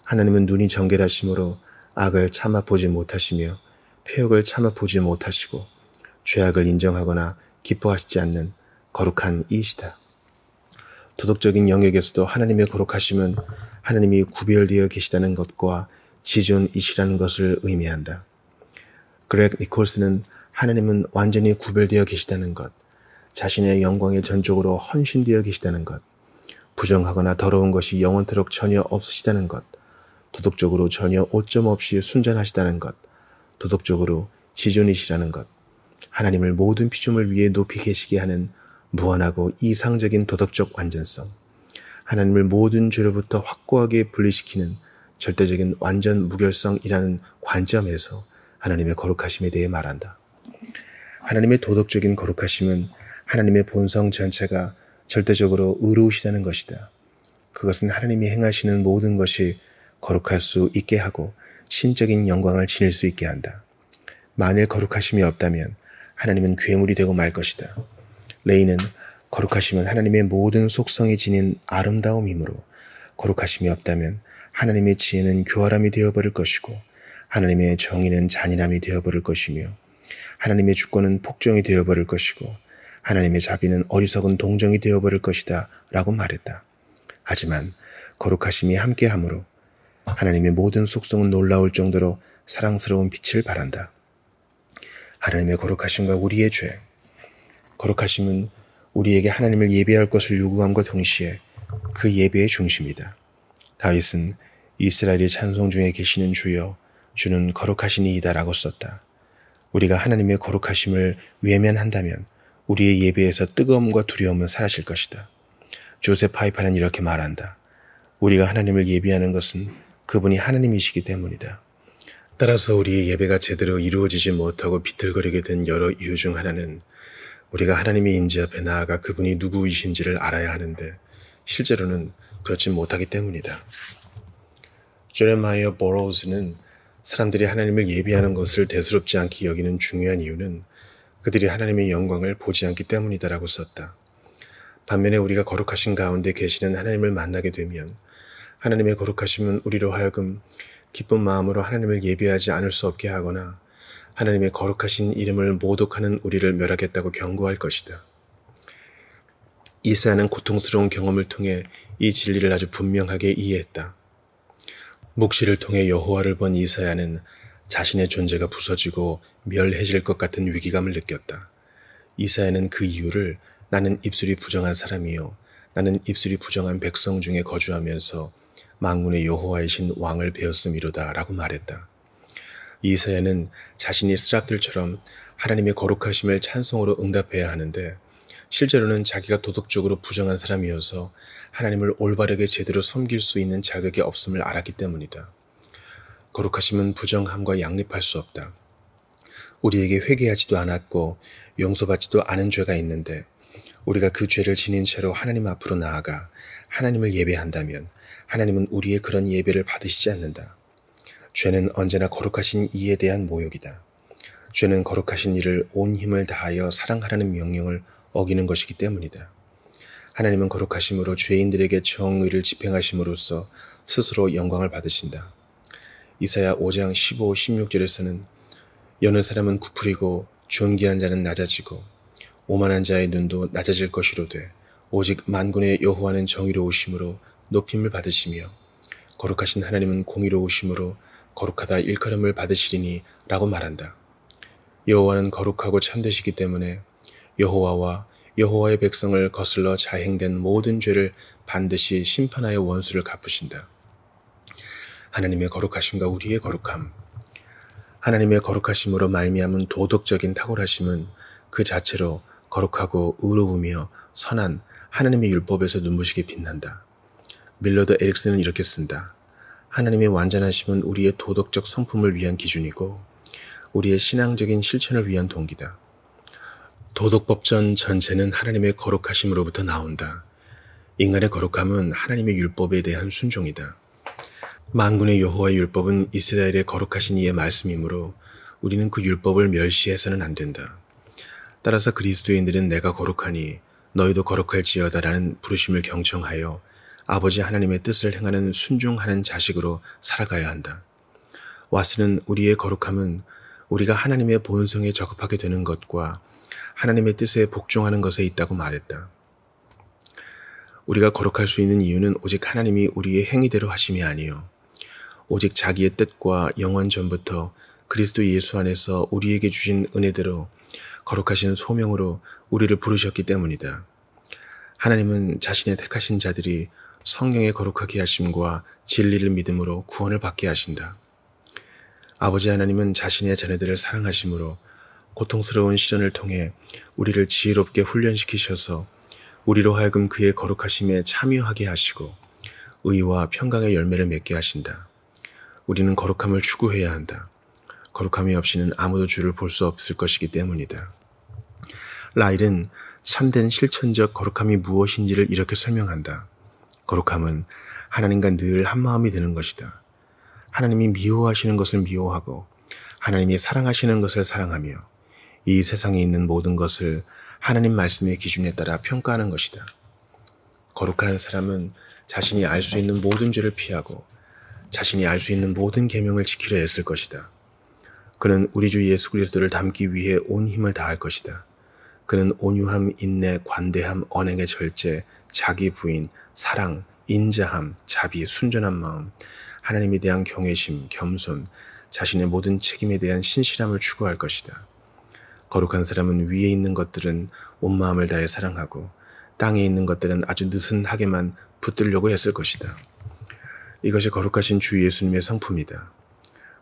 하나님은 눈이 정결하심으로 악을 참아보지 못하시며 폐역을 참아보지 못하시고 죄악을 인정하거나 기뻐하시지 않는 거룩한 이시다. 도덕적인 영역에서도 하나님의 거룩하심은 하나님이 구별되어 계시다는 것과 지존이시라는 것을 의미한다. 그렉 니콜스는 하나님은 완전히 구별되어 계시다는 것, 자신의 영광에 전적으로 헌신되어 계시다는 것, 부정하거나 더러운 것이 영원토록 전혀 없으시다는 것, 도덕적으로 전혀 오점 없이 순전하시다는 것, 도덕적으로 지존이시라는 것, 하나님을 모든 피조물 위에 높이 계시게 하는 무한하고 이상적인 도덕적 완전성, 하나님을 모든 죄로부터 확고하게 분리시키는 절대적인 완전 무결성이라는 관점에서 하나님의 거룩하심에 대해 말한다. 하나님의 도덕적인 거룩하심은 하나님의 본성 전체가 절대적으로 의로우시다는 것이다. 그것은 하나님이 행하시는 모든 것이 거룩할 수 있게 하고 신적인 영광을 지닐 수 있게 한다. 만일 거룩하심이 없다면 하나님은 괴물이 되고 말 것이다. 레이는 거룩하심은 하나님의 모든 속성이 지닌 아름다움이므로 거룩하심이 없다면 하나님의 지혜는 교활함이 되어버릴 것이고 하나님의 정의는 잔인함이 되어버릴 것이며 하나님의 주권은 폭정이 되어버릴 것이고 하나님의 자비는 어리석은 동정이 되어버릴 것이다 라고 말했다. 하지만 거룩하심이 함께하므로 하나님의 모든 속성은 놀라울 정도로 사랑스러운 빛을 발한다. 하나님의 거룩하심과 우리의 죄. 거룩하심은 우리에게 하나님을 예배할 것을 요구함과 동시에 그 예배의 중심이다. 다윗은 이스라엘의 찬송 중에 계시는 주여, 주는 거룩하시니이다 라고 썼다. 우리가 하나님의 거룩하심을 외면한다면 우리의 예배에서 뜨거움과 두려움은 사라질 것이다. 조셉 파이파는 이렇게 말한다. 우리가 하나님을 예배하는 것은 그분이 하나님이시기 때문이다. 따라서 우리의 예배가 제대로 이루어지지 못하고 비틀거리게 된 여러 이유 중 하나는 우리가 하나님의 임재 앞에 나아가 그분이 누구이신지를 알아야 하는데 실제로는 그렇지 못하기 때문이다. 제레마이어 보로우즈는 사람들이 하나님을 예배하는 것을 대수롭지 않게 여기는 중요한 이유는 그들이 하나님의 영광을 보지 않기 때문이다라고 썼다. 반면에 우리가 거룩하신 가운데 계시는 하나님을 만나게 되면 하나님의 거룩하심은 우리로 하여금 기쁜 마음으로 하나님을 예배하지 않을 수 없게 하거나 하나님의 거룩하신 이름을 모독하는 우리를 멸하겠다고 경고할 것이다. 이사야는 고통스러운 경험을 통해 이 진리를 아주 분명하게 이해했다. 묵시를 통해 여호와를 본 이사야는 자신의 존재가 부서지고 멸해질 것 같은 위기감을 느꼈다. 이사야는 그 이유를 나는 입술이 부정한 사람이요 나는 입술이 부정한 백성 중에 거주하면서 만군의 여호와이신 왕을 배웠음이로다 라고 말했다. 이사야는 자신이 스락들처럼 하나님의 거룩하심을 찬송으로 응답해야 하는데 실제로는 자기가 도덕적으로 부정한 사람이어서 하나님을 올바르게 제대로 섬길 수 있는 자격이 없음을 알았기 때문이다. 거룩하심은 부정함과 양립할 수 없다. 우리에게 회개하지도 않았고 용서받지도 않은 죄가 있는데 우리가 그 죄를 지닌 채로 하나님 앞으로 나아가 하나님을 예배한다면 하나님은 우리의 그런 예배를 받으시지 않는다. 죄는 언제나 거룩하신 이에 대한 모욕이다. 죄는 거룩하신 이를 온 힘을 다하여 사랑하라는 명령을 어기는 것이기 때문이다. 하나님은 거룩하심으로 죄인들에게 정의를 집행하심으로써 스스로 영광을 받으신다. 이사야 5장 15, 16절에서는 여느 사람은 구부리고 존귀한 자는 낮아지고 오만한 자의 눈도 낮아질 것이로되 오직 만군의 여호와는 정의로우심으로 높임을 받으시며 거룩하신 하나님은 공의로우심으로 거룩하다 일컬음을 받으시리니 라고 말한다. 여호와는 거룩하고 참되시기 때문에 여호와와 여호와의 백성을 거슬러 자행된 모든 죄를 반드시 심판하여 원수를 갚으신다. 하나님의 거룩하심과 우리의 거룩함. 하나님의 거룩하심으로 말미암은 도덕적인 탁월하심은 그 자체로 거룩하고 의로우며 선한 하나님의 율법에서 눈부시게 빛난다. 밀러드 에릭슨은 이렇게 쓴다. 하나님의 완전하심은 우리의 도덕적 성품을 위한 기준이고 우리의 신앙적인 실천을 위한 동기다. 도덕법전 전체는 하나님의 거룩하심으로부터 나온다. 인간의 거룩함은 하나님의 율법에 대한 순종이다. 만군의 여호와의 율법은 이스라엘의 거룩하신 이의 말씀이므로 우리는 그 율법을 멸시해서는 안 된다. 따라서 그리스도인들은 내가 거룩하니 너희도 거룩할지어다라는 부르심을 경청하여 아버지 하나님의 뜻을 행하는 순종하는 자식으로 살아가야 한다. 왓슨은 우리의 거룩함은 우리가 하나님의 본성에 적합하게 되는 것과 하나님의 뜻에 복종하는 것에 있다고 말했다. 우리가 거룩할 수 있는 이유는 오직 하나님이 우리의 행위대로 하심이 아니요 오직 자기의 뜻과 영원 전부터 그리스도 예수 안에서 우리에게 주신 은혜대로 거룩하신 소명으로 우리를 부르셨기 때문이다. 하나님은 자신의 택하신 자들이 성령의 거룩하게 하심과 진리를 믿음으로 구원을 받게 하신다. 아버지 하나님은 자신의 자녀들을 사랑하심으로 고통스러운 시련을 통해 우리를 지혜롭게 훈련시키셔서 우리로 하여금 그의 거룩하심에 참여하게 하시고 의와 평강의 열매를 맺게 하신다. 우리는 거룩함을 추구해야 한다. 거룩함이 없이는 아무도 주를 볼 수 없을 것이기 때문이다. 라일은 참된 실천적 거룩함이 무엇인지를 이렇게 설명한다. 거룩함은 하나님과 늘 한마음이 되는 것이다. 하나님이 미워하시는 것을 미워하고 하나님이 사랑하시는 것을 사랑하며 이 세상에 있는 모든 것을 하나님 말씀의 기준에 따라 평가하는 것이다. 거룩한 사람은 자신이 알 수 있는 모든 죄를 피하고 자신이 알 수 있는 모든 계명을 지키려 애쓸 것이다. 그는 우리 주 예수 그리스도를 닮기 위해 온 힘을 다할 것이다. 그는 온유함, 인내, 관대함, 언행의 절제, 자기 부인, 사랑, 인자함, 자비, 순전한 마음, 하나님에 대한 경외심, 겸손, 자신의 모든 책임에 대한 신실함을 추구할 것이다. 거룩한 사람은 위에 있는 것들은 온 마음을 다해 사랑하고 땅에 있는 것들은 아주 느슨하게만 붙들려고 했을 것이다. 이것이 거룩하신 주 예수님의 성품이다.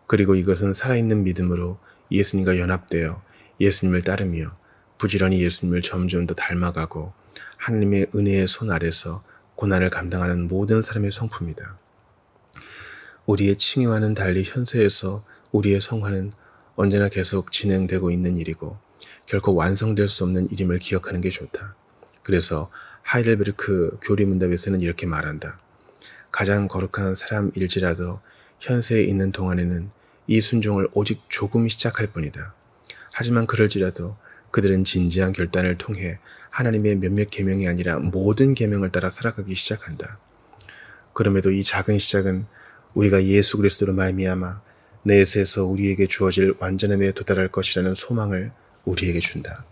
그리고 이것은 살아있는 믿음으로 예수님과 연합되어 예수님을 따르며 부지런히 예수님을 점점 더 닮아가고 하나님의 은혜의 손 아래서 고난을 감당하는 모든 사람의 성품이다. 우리의 칭의와는 달리 현세에서 우리의 성화는 언제나 계속 진행되고 있는 일이고 결코 완성될 수 없는 일임을 기억하는 게 좋다. 그래서 하이델베르크 교리문답에서는 이렇게 말한다. 가장 거룩한 사람일지라도 현세에 있는 동안에는 이 순종을 오직 조금 시작할 뿐이다. 하지만 그럴지라도 그들은 진지한 결단을 통해 하나님의 몇몇 계명이 아니라 모든 계명을 따라 살아가기 시작한다. 그럼에도 이 작은 시작은 우리가 예수 그리스도로 말미암아 내세에서 우리에게 주어질 완전함에 도달할 것이라는 소망을 우리에게 준다.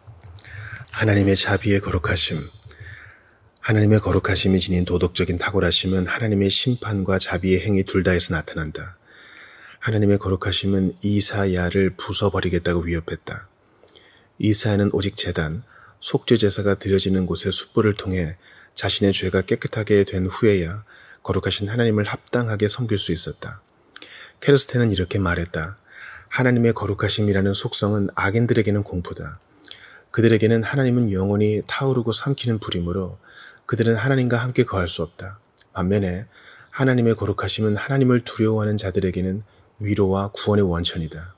하나님의 자비의 거룩하심. 하나님의 거룩하심이 지닌 도덕적인 탁월하심은 하나님의 심판과 자비의 행위 둘 다에서 나타난다. 하나님의 거룩하심은 이사야를 부숴버리겠다고 위협했다. 이사야는 오직 제단, 속죄 제사가 드려지는 곳의 숯불을 통해 자신의 죄가 깨끗하게 된 후에야 거룩하신 하나님을 합당하게 섬길 수 있었다. 케르스텐은 이렇게 말했다. 하나님의 거룩하심이라는 속성은 악인들에게는 공포다. 그들에게는 하나님은 영원히 타오르고 삼키는 불이므로 그들은 하나님과 함께 거할 수 없다. 반면에 하나님의 거룩하심은 하나님을 두려워하는 자들에게는 위로와 구원의 원천이다.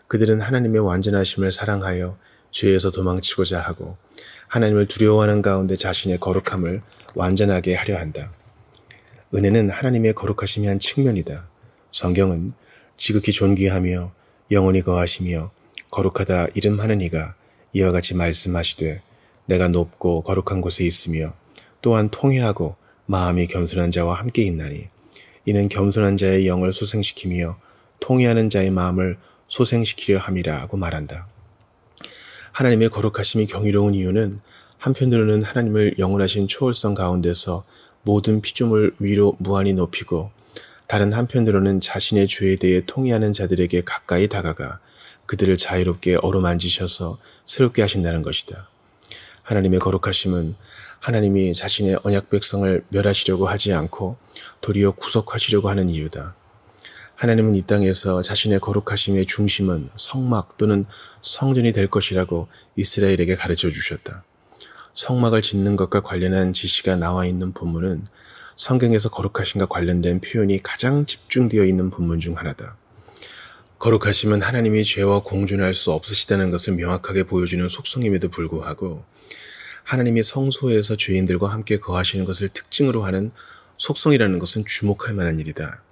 그들은 하나님의 완전하심을 사랑하여 죄에서 도망치고자 하고 하나님을 두려워하는 가운데 자신의 거룩함을 완전하게 하려 한다. 은혜는 하나님의 거룩하심이 한 측면이다. 성경은 지극히 존귀하며 영원히 거하시며 거룩하다 이름하는 이가 이와 같이 말씀하시되 내가 높고 거룩한 곳에 있으며 또한 통회하고 마음이 겸손한 자와 함께 있나니 이는 겸손한 자의 영을 소생시키며 통회하는 자의 마음을 소생시키려 함이라고 말한다. 하나님의 거룩하심이 경이로운 이유는 한편으로는 하나님을 영원하신 초월성 가운데서 모든 피조물 위로 무한히 높이고 다른 한편으로는 자신의 죄에 대해 통회하는 자들에게 가까이 다가가 그들을 자유롭게 어루만지셔서 새롭게 하신다는 것이다. 하나님의 거룩하심은 하나님이 자신의 언약 백성을 멸하시려고 하지 않고 도리어 구속하시려고 하는 이유다. 하나님은 이 땅에서 자신의 거룩하심의 중심은 성막 또는 성전이 될 것이라고 이스라엘에게 가르쳐 주셨다. 성막을 짓는 것과 관련한 지시가 나와 있는 본문은 성경에서 거룩하심과 관련된 표현이 가장 집중되어 있는 본문 중 하나다. 거룩하심은 하나님이 죄와 공존할 수 없으시다는 것을 명확하게 보여주는 속성임에도 불구하고 하나님이 성소에서 죄인들과 함께 거하시는 것을 특징으로 하는 속성이라는 것은 주목할 만한 일이다.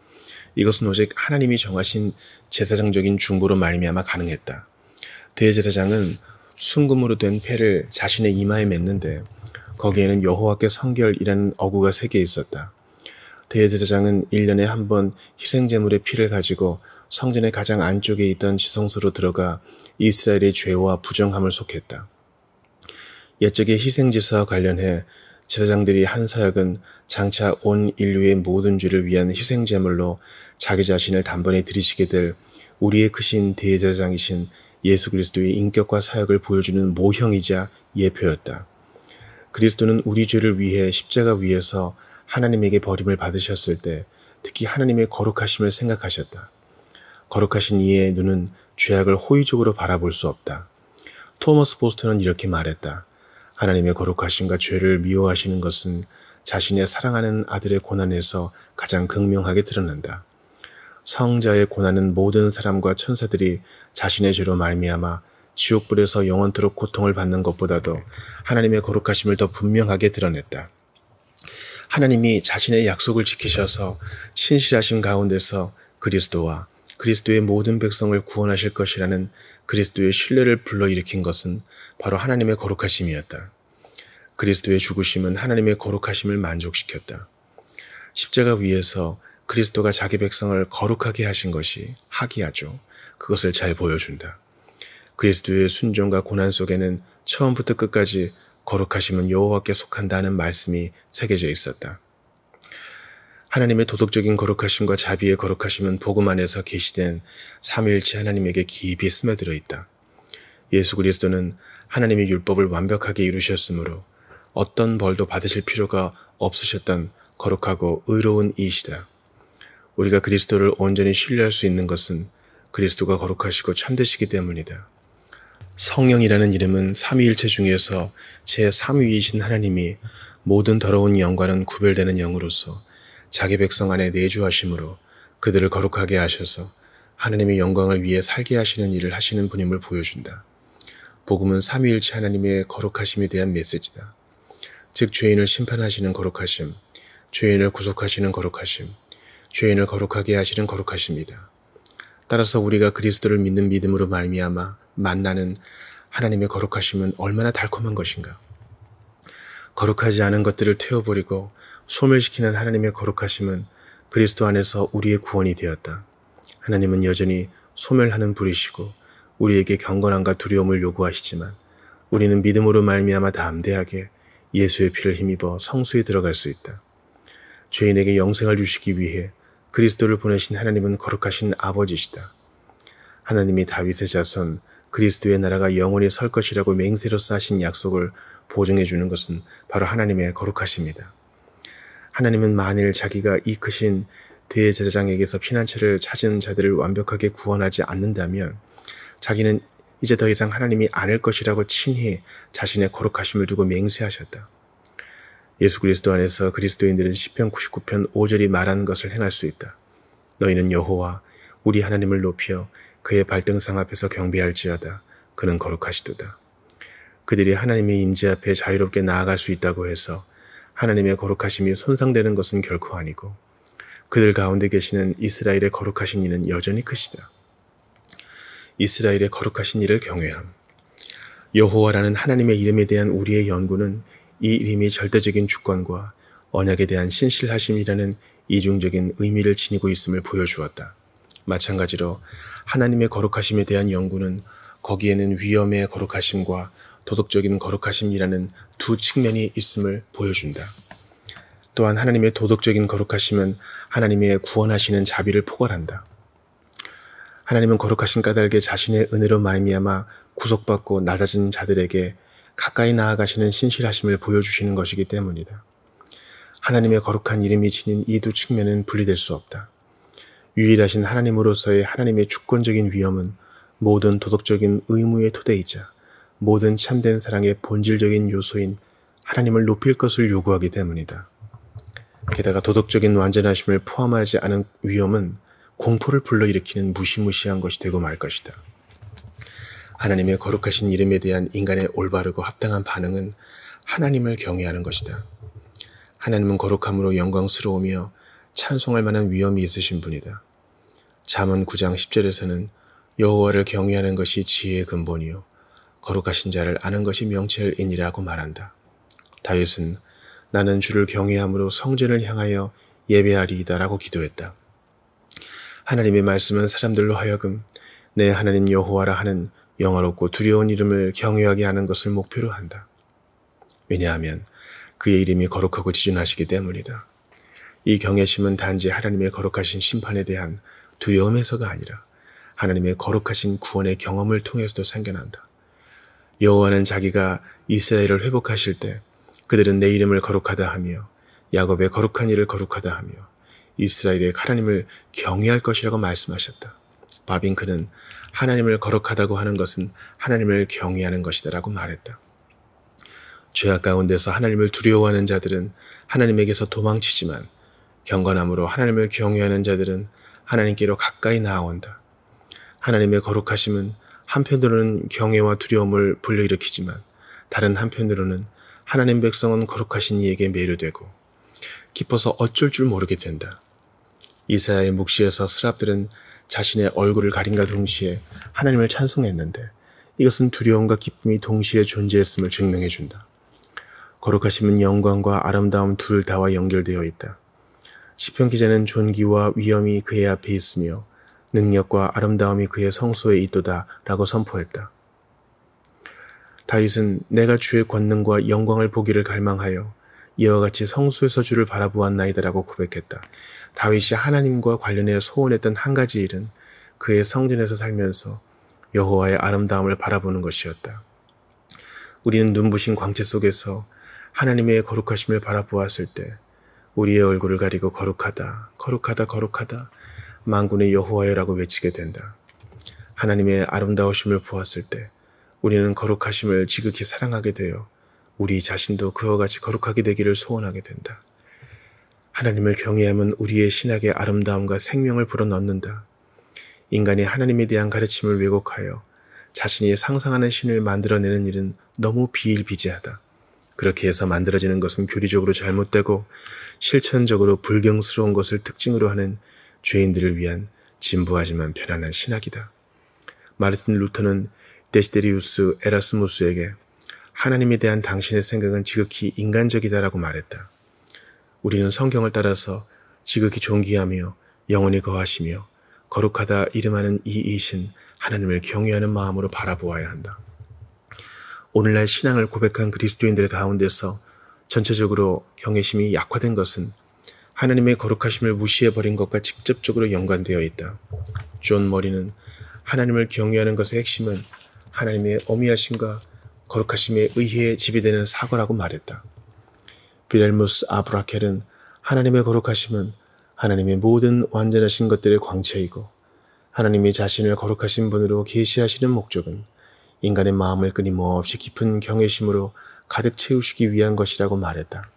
이것은 오직 하나님이 정하신 제사장적인 중보로 말미암아 가능했다. 대제사장은 순금으로 된 패를 자신의 이마에 맸는데 거기에는 여호와께 성결이라는 어구가 3개 있었다. 대제사장은 1년에 한 번 희생제물의 피를 가지고 성전의 가장 안쪽에 있던 지성소로 들어가 이스라엘의 죄와 부정함을 속했다. 옛적의 희생제사와 관련해 제사장들이 한 사역은 장차 온 인류의 모든 죄를 위한 희생제물로 자기 자신을 단번에 들이시게 될 우리의 크신 대제사장이신 예수 그리스도의 인격과 사역을 보여주는 모형이자 예표였다. 그리스도는 우리 죄를 위해 십자가 위에서 하나님에게 버림을 받으셨을 때 특히 하나님의 거룩하심을 생각하셨다. 거룩하신 이의 눈은 죄악을 호의적으로 바라볼 수 없다. 토머스 보스턴은 이렇게 말했다. 하나님의 거룩하심과 죄를 미워하시는 것은 자신의 사랑하는 아들의 고난에서 가장 극명하게 드러난다. 성자의 고난은 모든 사람과 천사들이 자신의 죄로 말미암아 지옥불에서 영원토록 고통을 받는 것보다도 하나님의 거룩하심을 더 분명하게 드러냈다. 하나님이 자신의 약속을 지키셔서 신실하심 가운데서 그리스도와 그리스도의 모든 백성을 구원하실 것이라는 그리스도의 신뢰를 불러일으킨 것은 바로 하나님의 거룩하심이었다. 그리스도의 죽으심은 하나님의 거룩하심을 만족시켰다. 십자가 위에서 그리스도가 자기 백성을 거룩하게 하신 것이 하기야죠. 그것을 잘 보여준다. 그리스도의 순종과 고난 속에는 처음부터 끝까지 거룩하심은 여호와께 속한다는 말씀이 새겨져 있었다. 하나님의 도덕적인 거룩하심과 자비의 거룩하심은 복음 안에서 계시된 삼위일체 하나님에게 깊이 스며들어 있다. 예수 그리스도는 하나님의 율법을 완벽하게 이루셨으므로 어떤 벌도 받으실 필요가 없으셨던 거룩하고 의로운 이시다. 우리가 그리스도를 온전히 신뢰할 수 있는 것은 그리스도가 거룩하시고 참되시기 때문이다. 성령이라는 이름은 삼위일체 중에서 제3위이신 하나님이 모든 더러운 영과는 구별되는 영으로서 자기 백성 안에 내주하심으로 그들을 거룩하게 하셔서 하나님의 영광을 위해 살게 하시는 일을 하시는 분임을 보여준다. 복음은 삼위일체 하나님의 거룩하심에 대한 메시지다. 즉 죄인을 심판하시는 거룩하심, 죄인을 구속하시는 거룩하심, 죄인을 거룩하게 하시는 거룩하심이다. 따라서 우리가 그리스도를 믿는 믿음으로 말미암아 만나는 하나님의 거룩하심은 얼마나 달콤한 것인가. 거룩하지 않은 것들을 태워버리고 소멸시키는 하나님의 거룩하심은 그리스도 안에서 우리의 구원이 되었다. 하나님은 여전히 소멸하는 분이시고 우리에게 경건함과 두려움을 요구하시지만 우리는 믿음으로 말미암아 담대하게 예수의 피를 힘입어 성소에 들어갈 수 있다. 죄인에게 영생을 주시기 위해 그리스도를 보내신 하나님은 거룩하신 아버지시다. 하나님이 다윗의 자손 그리스도의 나라가 영원히 설 것이라고 맹세로서 하신 약속을 보증해 주는 것은 바로 하나님의 거룩하심이다. 하나님은 만일 자기가 이 크신 대제사장에게서 피난처를 찾은 자들을 완벽하게 구원하지 않는다면 자기는 이제 더 이상 하나님이 아닐 것이라고 친히 자신의 거룩하심을 두고 맹세하셨다. 예수 그리스도 안에서 그리스도인들은 시편 99편 5절이 말하는 것을 행할 수 있다. 너희는 여호와 우리 하나님을 높여 그의 발등상 앞에서 경배할지어다. 그는 거룩하시도다. 그들이 하나님의 임재 앞에 자유롭게 나아갈 수 있다고 해서 하나님의 거룩하심이 손상되는 것은 결코 아니고 그들 가운데 계시는 이스라엘의 거룩하신 이는 여전히 크시다. 이스라엘의 거룩하신 이를 경외함. 여호와라는 하나님의 이름에 대한 우리의 연구는 이 이름이 절대적인 주권과 언약에 대한 신실하심이라는 이중적인 의미를 지니고 있음을 보여주었다. 마찬가지로 하나님의 거룩하심에 대한 연구는 거기에는 위엄의 거룩하심과 도덕적인 거룩하심이라는 두 측면이 있음을 보여준다. 또한 하나님의 도덕적인 거룩하심은 하나님의 구원하시는 자비를 포괄한다. 하나님은 거룩하신 까닭에 자신의 은혜로 말미암아 구속받고 낮아진 자들에게 가까이 나아가시는 신실하심을 보여주시는 것이기 때문이다. 하나님의 거룩한 이름이 지닌 이 두 측면은 분리될 수 없다. 유일하신 하나님으로서의 하나님의 주권적인 위엄은 모든 도덕적인 의무의 토대이자 모든 참된 사랑의 본질적인 요소인 하나님을 높일 것을 요구하기 때문이다. 게다가 도덕적인 완전하심을 포함하지 않은 위엄은 공포를 불러일으키는 무시무시한 것이 되고 말 것이다. 하나님의 거룩하신 이름에 대한 인간의 올바르고 합당한 반응은 하나님을 경외하는 것이다. 하나님은 거룩함으로 영광스러우며 찬송할 만한 위엄이 있으신 분이다. 잠언 9장 10절에서는 여호와를 경외하는 것이 지혜의 근본이요 거룩하신 자를 아는 것이 명철이니라고 말한다. 다윗은 나는 주를 경외함으로 성전을 향하여 예배하리이다 라고 기도했다. 하나님의 말씀은 사람들로 하여금 내 하나님 여호와라 하는 영화롭고 두려운 이름을 경외하게 하는 것을 목표로 한다. 왜냐하면 그의 이름이 거룩하고 지존하시기 때문이다. 이 경외심은 단지 하나님의 거룩하신 심판에 대한 두려움에서가 아니라 하나님의 거룩하신 구원의 경험을 통해서도 생겨난다. 여호와는 자기가 이스라엘을 회복하실 때 그들은 내 이름을 거룩하다 하며 야곱의 거룩한 이를 거룩하다 하며 이스라엘의 하나님을 경외할 것이라고 말씀하셨다. 바빙크는 하나님을 거룩하다고 하는 것은 하나님을 경외하는 것이다 라고 말했다. 죄악 가운데서 하나님을 두려워하는 자들은 하나님에게서 도망치지만 경건함으로 하나님을 경외하는 자들은 하나님께로 가까이 나아온다. 하나님의 거룩하심은 한편으로는 경외와 두려움을 불러일으키지만 다른 한편으로는 하나님 백성은 거룩하신 이에게 매료되고 기뻐서 어쩔 줄 모르게 된다. 이사야의 묵시에서 스랍들은 자신의 얼굴을 가림과 동시에 하나님을 찬송했는데 이것은 두려움과 기쁨이 동시에 존재했음을 증명해준다. 거룩하심은 영광과 아름다움 둘 다와 연결되어 있다. 시편 기자는 존귀와 위엄이 그의 앞에 있으며 능력과 아름다움이 그의 성소에 있도다 라고 선포했다. 다윗은 내가 주의 권능과 영광을 보기를 갈망하여 이와 같이 성소에서 주를 바라보았나이다 라고 고백했다. 다윗이 하나님과 관련해 소원했던 한 가지 일은 그의 성전에서 살면서 여호와의 아름다움을 바라보는 것이었다. 우리는 눈부신 광채 속에서 하나님의 거룩하심을 바라보았을 때 우리의 얼굴을 가리고 거룩하다, 거룩하다, 거룩하다, 만군의 여호와여라고 외치게 된다. 하나님의 아름다우심을 보았을 때 우리는 거룩하심을 지극히 사랑하게 되어 우리 자신도 그와 같이 거룩하게 되기를 소원하게 된다. 하나님을 경외함은 우리의 신학의 아름다움과 생명을 불어넣는다. 인간이 하나님에 대한 가르침을 왜곡하여 자신이 상상하는 신을 만들어내는 일은 너무 비일비재하다. 그렇게 해서 만들어지는 것은 교리적으로 잘못되고 실천적으로 불경스러운 것을 특징으로 하는 죄인들을 위한 진부하지만 편안한 신학이다. 마르틴 루터는 데시데리우스 에라스무스에게 하나님에 대한 당신의 생각은 지극히 인간적이다라고 말했다. 우리는 성경을 따라서 지극히 존귀하며 영원히 거하시며 거룩하다 이름하는 이 이신 하나님을 경외하는 마음으로 바라보아야 한다. 오늘날 신앙을 고백한 그리스도인들 가운데서 전체적으로 경외심이 약화된 것은 하나님의 거룩하심을 무시해버린 것과 직접적으로 연관되어 있다. 존 머리는 하나님을 경외하는 것의 핵심은 하나님의 어미하심과 거룩하심에 의해 지배되는 사고라고 말했다. 비렐무스 아브라켈은 하나님의 거룩하심은 하나님의 모든 완전하신 것들의 광채이고 하나님이 자신을 거룩하신 분으로 계시하시는 목적은 인간의 마음을 끊임없이 깊은 경외심으로 가득 채우시기 위한 것이라고 말했다.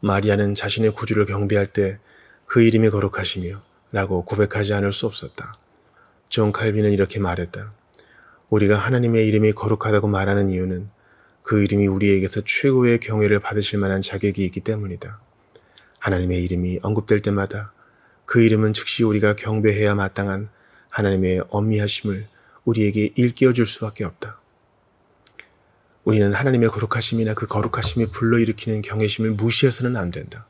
마리아는 자신의 구주를 경배할 때 그 이름이 거룩하시며 라고 고백하지 않을 수 없었다. 존 칼빈은 이렇게 말했다. 우리가 하나님의 이름이 거룩하다고 말하는 이유는 그 이름이 우리에게서 최고의 경외를 받으실 만한 자격이 있기 때문이다. 하나님의 이름이 언급될 때마다 그 이름은 즉시 우리가 경배해야 마땅한 하나님의 엄미하심을 우리에게 일깨워 줄 수밖에 없다. 우리는 하나님의 거룩하심이나 그 거룩하심이 불러일으키는 경외심을 무시해서는 안 된다.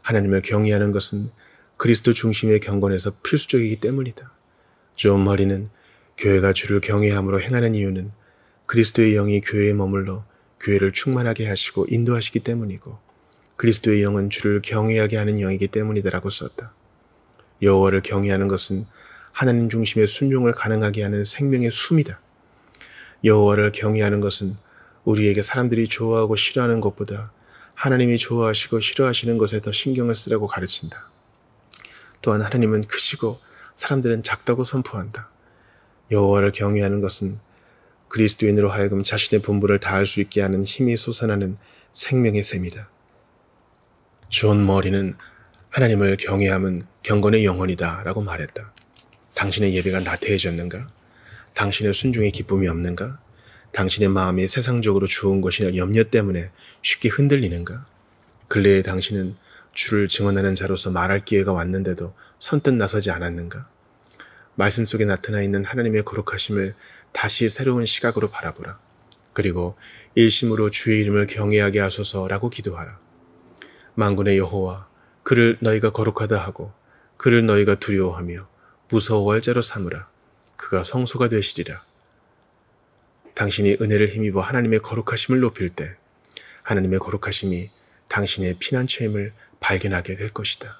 하나님을 경외하는 것은 그리스도 중심의 경건에서 필수적이기 때문이다. 존 머리는 교회가 주를 경외함으로 행하는 이유는 그리스도의 영이 교회에 머물러 교회를 충만하게 하시고 인도하시기 때문이고 그리스도의 영은 주를 경외하게 하는 영이기 때문이다라고 썼다. 여호와를 경외하는 것은 하나님 중심의 순종을 가능하게 하는 생명의 숨이다. 여호와를 경외하는 것은 우리에게 사람들이 좋아하고 싫어하는 것보다 하나님이 좋아하시고 싫어하시는 것에 더 신경을 쓰라고 가르친다. 또한 하나님은 크시고 사람들은 작다고 선포한다. 여호와를 경외하는 것은 그리스도인으로 하여금 자신의 본분을 다할 수 있게 하는 힘이 솟아나는 생명의 셈이다. 존 머리는 하나님을 경외함은 경건의 영혼이다 라고 말했다. 당신의 예배가 나태해졌는가? 당신의 순종에 기쁨이 없는가? 당신의 마음이 세상적으로 좋은 것이나 염려 때문에 쉽게 흔들리는가? 근래에 당신은 주를 증언하는 자로서 말할 기회가 왔는데도 선뜻 나서지 않았는가? 말씀 속에 나타나 있는 하나님의 거룩하심을 다시 새로운 시각으로 바라보라. 그리고 일심으로 주의 이름을 경외하게 하소서라고 기도하라. 만군의 여호와, 그를 너희가 거룩하다 하고 그를 너희가 두려워하며 무서워할 자로 삼으라. 그가 성소가 되시리라. 당신이 은혜를 힘입어 하나님의 거룩하심을 높일 때 하나님의 거룩하심이 당신의 피난처임을 발견하게 될 것이다.